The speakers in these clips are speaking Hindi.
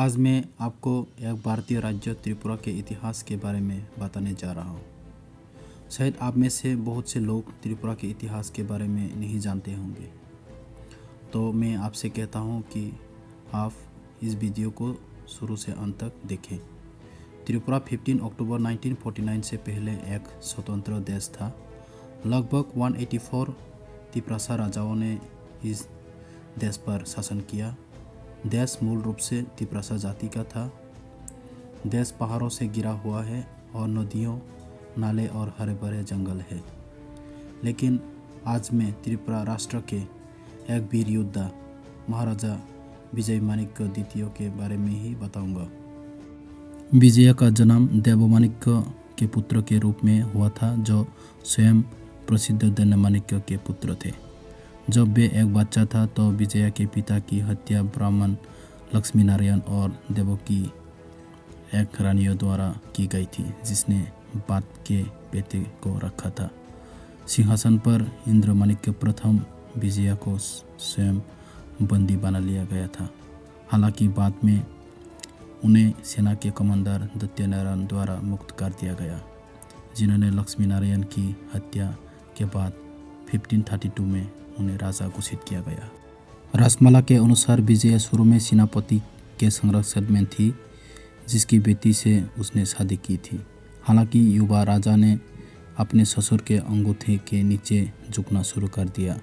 आज मैं आपको एक भारतीय राज्य त्रिपुरा के इतिहास के बारे में बताने जा रहा हूँ। शायद आप में से बहुत से लोग त्रिपुरा के इतिहास के बारे में नहीं जानते होंगे, तो मैं आपसे कहता हूँ कि आप इस वीडियो को शुरू से अंत तक देखें। त्रिपुरा 15 अक्टूबर 1949 से पहले एक स्वतंत्र देश था। लगभग 184 तिप्रासा राजाओं ने इस देश पर शासन किया। देश मूल रूप से तिप्रासा जाति का था। देश पहाड़ों से घिरा हुआ है और नदियों, नाले और हरे भरे जंगल है। लेकिन आज मैं त्रिपुरा राष्ट्र के एक वीर योद्धा महाराजा विजयमाणिक्य द्वितीय के बारे में ही बताऊंगा। विजय का जन्म देवमाणिक्य के पुत्र के रूप में हुआ था, जो स्वयं प्रसिद्ध दंडमाणिक्य के पुत्र थे। जब वे एक बच्चा था तो विजय के पिता की हत्या ब्राह्मण लक्ष्मी नारायण और देवकी एक रानियों द्वारा की गई थी, जिसने बात के बेटे को रखा था। सिंहासन पर इंद्रमाणिक्य प्रथम विजय को स्वयं बंदी बना लिया गया था। हालांकि बाद में उन्हें सेना के कमांडर दत्तानारायण द्वारा मुक्त कर दिया गया, जिन्होंने लक्ष्मी नारायण की हत्या के बाद 1532 में उन्हें राजा घोषित किया गया। रासमाला के अनुसार विजय शुरू में सेनापति के संरक्षण में थी, जिसकी बेटी से उसने शादी की थी। हालांकि युवा राजा ने अपने ससुर के अंगूठे के नीचे झुकना शुरू कर दिया,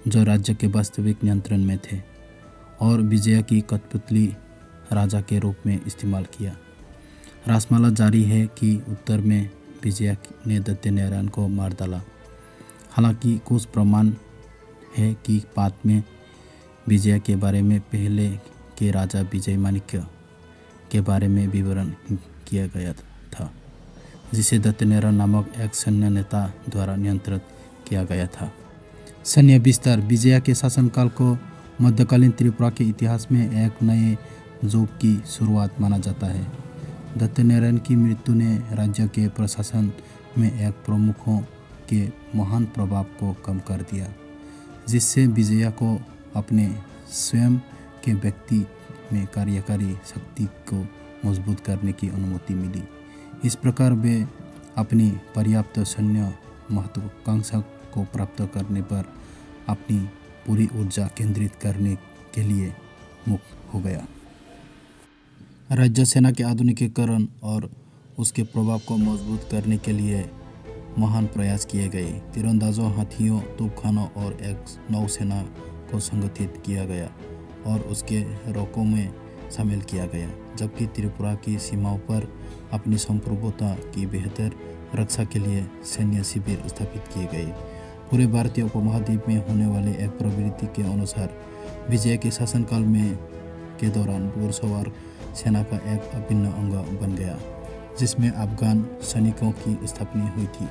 जो राज्य के वास्तविक नियंत्रण में थे, और विजय की कठपुतली राजा के रूप में इस्तेमाल किया। रासमाला जारी है कि उत्तर में विजय ने दत्तानारायण को मार डाला। हालांकि कुछ प्रमाण है कि बाद में विजय के बारे में पहले के राजा विजयमाणिक्य के बारे में विवरण किया गया था, जिसे दत्तानारायण नामक एक सैन्य नेता द्वारा नियंत्रित किया गया था। सैन्य विस्तार विजय के शासनकाल को मध्यकालीन त्रिपुरा के इतिहास में एक नए युग की शुरुआत माना जाता है। दत्तानारायण की मृत्यु ने राज्य के प्रशासन में एक प्रमुखों के महान प्रभाव को कम कर दिया, जिससे विजय को अपने स्वयं के व्यक्ति में कार्यकारी शक्ति को मजबूत करने की अनुमति मिली। इस प्रकार वे अपनी पर्याप्त सैन्य महत्वाकांक्षा को प्राप्त करने पर अपनी पूरी ऊर्जा केंद्रित करने के लिए मुक्त हो गया। राज्य सेना के आधुनिकीकरण और उसके प्रभाव को मजबूत करने के लिए महान प्रयास किए गए। तीरंदाजों, हाथियों, तोपखानों और एक नौसेना को संगठित किया गया और उसके रोकों में शामिल किया गया, जबकि त्रिपुरा की सीमाओं पर अपनी संप्रभुता की बेहतर रक्षा के लिए सैन्य शिविर स्थापित किए गए। पूरे भारतीय उपमहाद्वीप में होने वाले एक प्रवृत्ति के अनुसार विजय के शासनकाल में के दौरान घुड़सवार सेना का एक अभिन्न अंग बन गया, जिसमें अफगान सैनिकों की स्थापना हुई थी।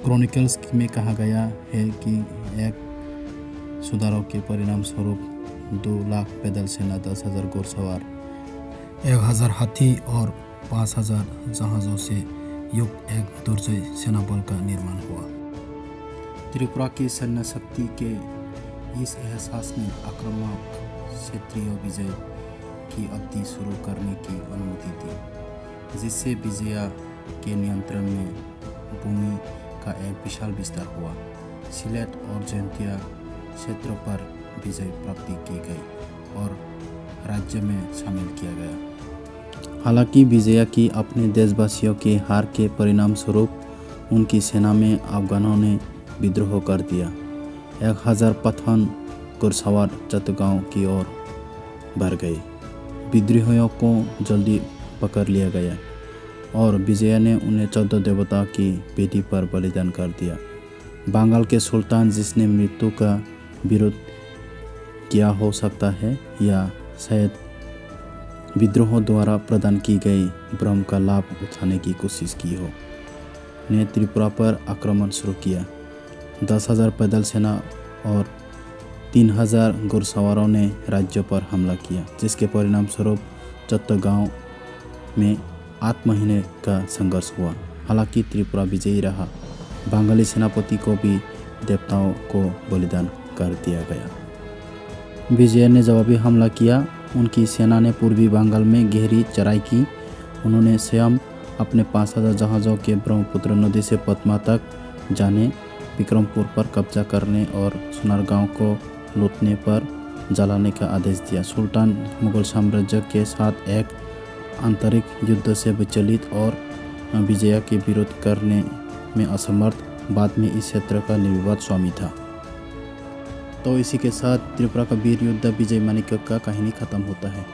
क्रॉनिकल्स में कहा गया है कि एक सुधारों के परिणाम स्वरूप 2 लाख पैदल सेना, 10,000 घुड़सवार, 1,000 हाथी और 5,000 जहाज़ों से युक्त एक दुर्जय सेना बल का निर्माण हुआ। त्रिपुरा की सैन्य शक्ति के इस एहसास ने आक्रामक क्षेत्रीय विजय की अवधि शुरू करने की अनुमति दी, जिससे विजय के नियंत्रण में भूमि का एक विशाल विस्तार हुआ। सिलेट और जयंतिया क्षेत्रों पर विजय प्राप्ति की गई और राज्य में शामिल किया गया। हालांकि विजय की अपने देशवासियों के हार के परिणाम स्वरूप उनकी सेना में अफगानों ने विद्रोह कर दिया। 1,000 पठान घुड़सवार चट्टगांव की ओर भर गए। विद्रोहियों को जल्दी पकड़ लिया गया और विजय ने उन्हें 14 देवता की वेदी पर बलिदान कर दिया। बंगाल के सुल्तान, जिसने मृत्यु का विरोध किया हो सकता है या शायद विद्रोह द्वारा प्रदान की गई भ्रम का लाभ उठाने की कोशिश की हो, ने त्रिपुरा पर आक्रमण शुरू किया। 10,000 पैदल सेना और 3,000 घुड़सवारों ने राज्य पर हमला किया, जिसके परिणाम स्वरूप चट्टगांव में 8 महीने का संघर्ष हुआ। हालांकि त्रिपुरा विजयी रहा। बंगाली सेनापति को भी देवताओं को बलिदान कर दिया गया। विजय ने जवाबी हमला किया उनकी सेना ने पूर्वी बंगाल में गहरी चढ़ाई की। उन्होंने स्वयं अपने 5000 जहाज़ों के ब्रह्मपुत्र नदी से पद्मा तक जाने, विक्रमपुर पर कब्जा करने और सोनारगांव को लूटने पर जलाने का आदेश दिया। सुल्तान मुगल साम्राज्य के साथ एक आंतरिक युद्ध से विचलित और विजय के विरोध करने में असमर्थ, बाद में इस क्षेत्र का निर्विवाद स्वामी था। तो इसी के साथ त्रिपुरा का वीर योद्धा विजय माणिक्य का कहानी खत्म होता है।